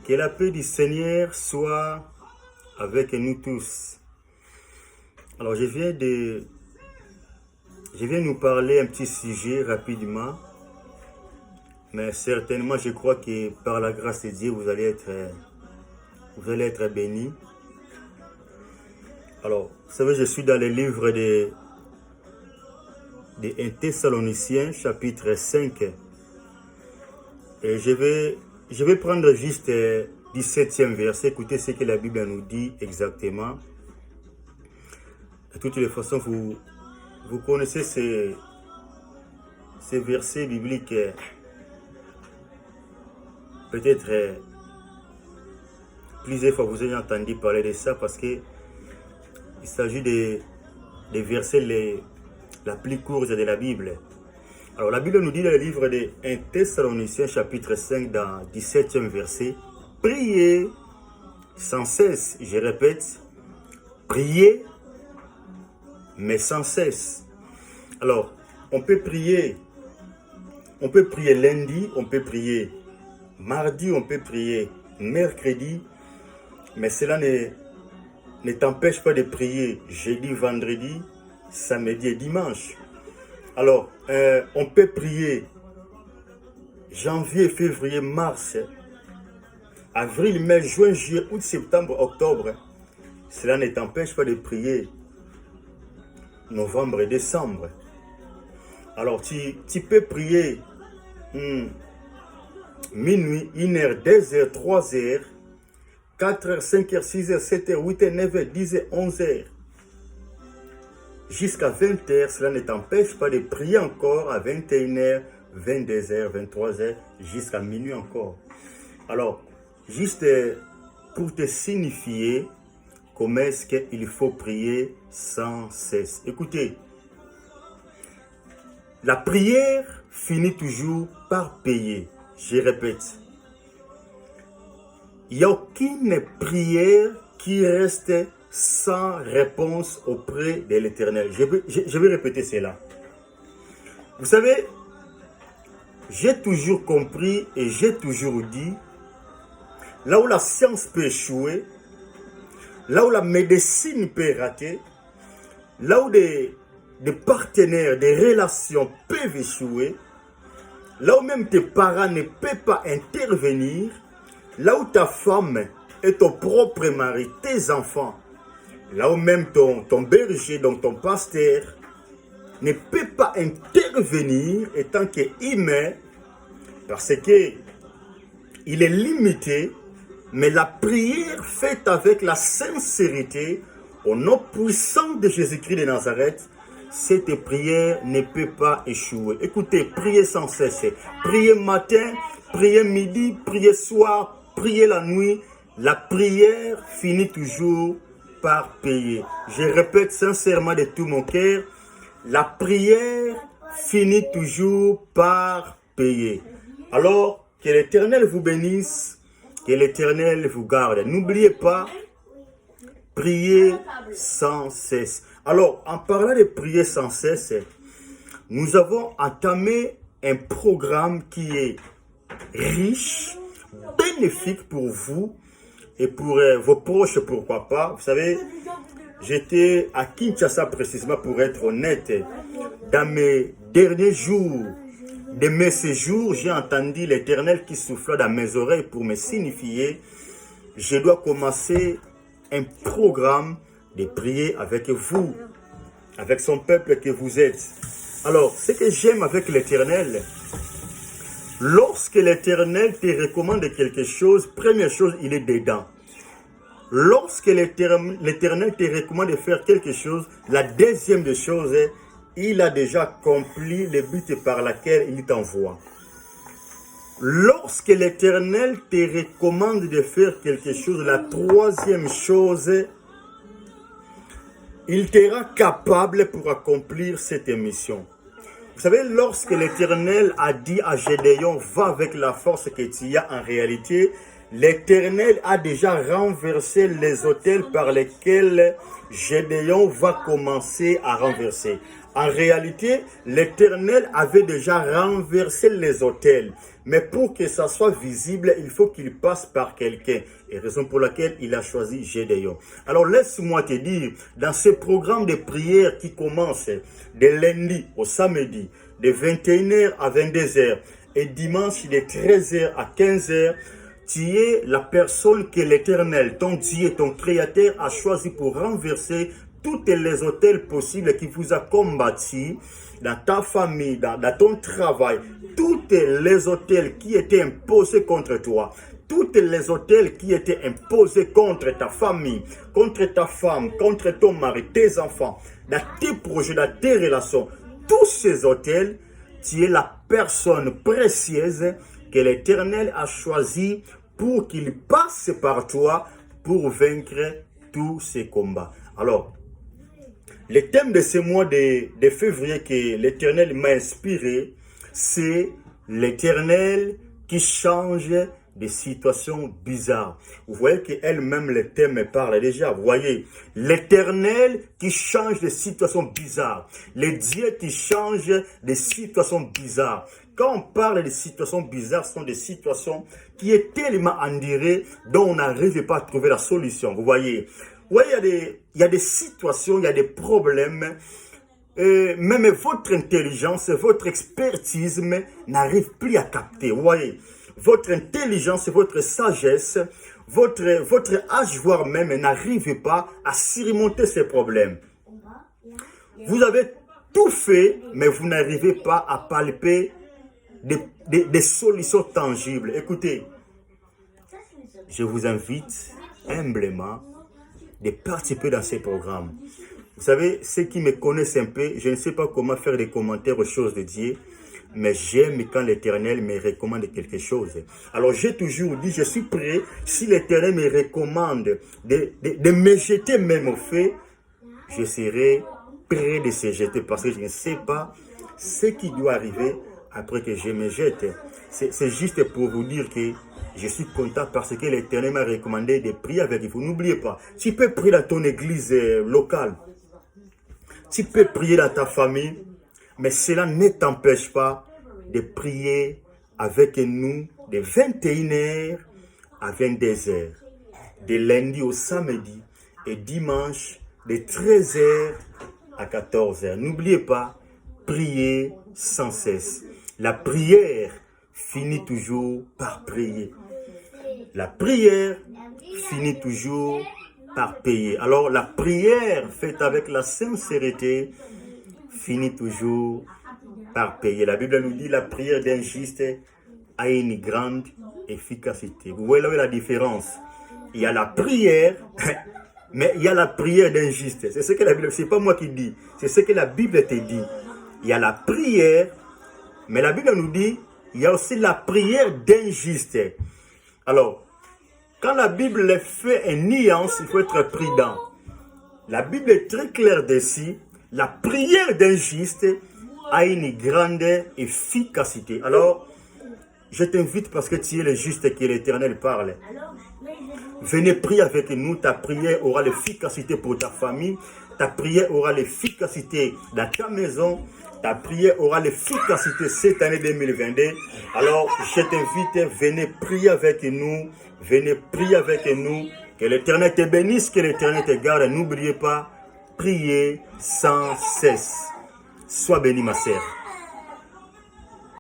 Que la paix du Seigneur soit avec nous tous. Alors je viens nous parler un petit sujet rapidement, mais certainement je crois que par la grâce de Dieu vous allez être bénis. Alors, vous savez, je suis dans le livre de 1 Thessaloniciens, chapitre 5. Et je vais prendre juste 17e verset. Écoutez ce que la Bible nous dit exactement. De toutes les façons, vous connaissez ces versets bibliques. Peut-être plusieurs fois vous avez entendu parler de ça parce que il s'agit des versets la plus courte de la Bible. Alors la Bible nous dit dans le livre de 1 Thessaloniciens chapitre 5 dans 17e verset, priez sans cesse, je répète, priez mais sans cesse. Alors on peut prier lundi, on peut prier mardi, on peut prier mercredi, mais cela ne t'empêche pas de prier jeudi, vendredi, samedi et dimanche. Alors, on peut prier janvier, février, mars, avril, mai, juin, juillet, août, septembre, octobre. Cela ne t'empêche pas de prier novembre et décembre. Alors, tu peux prier minuit, 1h, 2h, 3h, 4h, 5h, 6h, 7h, 8h, 9h, 10h, 11h. Jusqu'à 20h, cela ne t'empêche pas de prier encore à 21h, 22h, 23h, jusqu'à minuit encore. Alors, juste pour te signifier comment est-ce qu'il faut prier sans cesse. Écoutez, la prière finit toujours par payer. Je répète, il n'y a aucune prière qui reste sans réponse auprès de l'Éternel. Je vais répéter cela. Vous savez, j'ai toujours compris et j'ai toujours dit, là où la science peut échouer, là où la médecine peut rater, là où des partenaires, des relations peuvent échouer, là où même tes parents ne peuvent pas intervenir, là où ta femme et ton propre mari, tes enfants, là où même ton berger, donc ton pasteur, ne peut pas intervenir en tant qu'humain, parce que il est limité, mais la prière faite avec la sincérité, au nom puissant de Jésus-Christ de Nazareth, cette prière ne peut pas échouer. Écoutez, priez sans cesse. Priez matin, priez midi, priez soir, priez la nuit. La prière finit toujours par payer. Je répète sincèrement de tout mon cœur, la prière finit toujours par payer. Alors, que l'Éternel vous bénisse, que l'Éternel vous garde. N'oubliez pas, priez sans cesse. Alors, en parlant de prier sans cesse, nous avons entamé un programme qui est riche, bénéfique pour vous et pour vos proches, pourquoi pas. Vous savez, j'étais à Kinshasa précisément, pour être honnête. Dans mes derniers jours de mes séjours, j'ai entendu l'Éternel qui souffla dans mes oreilles pour me signifier, je dois commencer un programme de prier avec vous, avec son peuple que vous êtes. Alors, ce que j'aime avec l'Éternel, lorsque l'Éternel te recommande quelque chose, première chose, il est dedans. Lorsque l'Éternel te recommande de faire quelque chose, la deuxième des choses, il a déjà accompli le but par lequel il t'envoie. Lorsque l'Éternel te recommande de faire quelque chose, la troisième chose, il te rend capable pour accomplir cette mission. Vous savez, lorsque l'Éternel a dit à Gédéon, va avec la force que tu as en réalité, l'Éternel a déjà renversé les autels par lesquels Gédéon va commencer à renverser. En réalité, l'Éternel avait déjà renversé les autels. Mais pour que ça soit visible, il faut qu'il passe par quelqu'un. Et raison pour laquelle il a choisi Gédéon. Alors laisse-moi te dire, dans ce programme de prière qui commence de lundi au samedi, de 21h à 22h, et dimanche de 13h à 15h, tu es la personne que l'Éternel, ton Dieu, ton Créateur, a choisi pour renverser toutes les autels possibles qui vous a combattu dans ta famille, dans ton travail, toutes les autels qui étaient imposés contre toi, toutes les autels qui étaient imposés contre ta famille, contre ta femme, contre ton mari, tes enfants, dans tes projets, dans tes relations, tous ces autels, tu es la personne précieuse que l'Éternel a choisi pour qu'il passe par toi pour vaincre tous ces combats. Alors, le thème de ce mois de février que l'Éternel m'a inspiré, c'est l'Éternel qui change des situations bizarres. Vous voyez qu'elle-même, le thème parle déjà. Vous voyez, l'Éternel qui change des situations bizarres. Le Dieu qui change des situations bizarres. Quand on parle de situations bizarres, ce sont des situations qui est tellement endurées dont on n'arrive pas à trouver la solution. Vous voyez, il y a des situations, il y a des problèmes. Même votre intelligence, votre expertise n'arrive plus à capter. Vous voyez, votre intelligence, votre sagesse, votre âge, voire même, n'arrive pas à surmonter ces problèmes. Vous avez tout fait, mais vous n'arrivez pas à palper des solutions tangibles. Écoutez, je vous invite humblement de participer dans ces programmes. Vous savez, ceux qui me connaissent un peu, je ne sais pas comment faire des commentaires aux choses de Dieu, mais j'aime quand l'Éternel me recommande quelque chose. Alors j'ai toujours dit, je suis prêt, si l'Éternel me recommande de me jeter même au feu, je serai prêt de se jeter parce que je ne sais pas ce qui doit arriver après que je me jette. C'est juste pour vous dire que je suis content parce que l'Éternel m'a recommandé de prier avec vous. N'oubliez pas, tu peux prier dans ton église locale. Tu peux prier dans ta famille, mais cela ne t'empêche pas de prier avec nous de 21h à 22h, de lundi au samedi et dimanche de 13h à 14h. N'oubliez pas, prier sans cesse. La prière finit toujours par prier. La prière finit toujours par payer. Alors la prière faite avec la sincérité finit toujours par payer. La Bible nous dit la prière d'un juste a une grande efficacité. Vous voyez là où est la différence. Il y a la prière, mais il y a la prière d'un juste. C'est ce que la Bible, c'est pas moi qui dis, c'est ce que la Bible te dit. Il y a la prière, mais la Bible nous dit, il y a aussi la prière d'un juste. Alors, quand la Bible fait une nuance, il faut être prudent. La Bible est très claire dessus. La prière d'un juste a une grande efficacité. Alors, je t'invite parce que tu es le juste que l'Éternel parle. Venez prier avec nous. Ta prière aura l'efficacité pour ta famille. Ta prière aura l'efficacité dans ta maison. Ta prière aura l'efficacité cette année 2022. Alors, je t'invite, venez prier avec nous. Venez prier avec nous. Que l'Éternel te bénisse, que l'Éternel te garde. N'oubliez pas, priez sans cesse. Sois béni, ma sœur.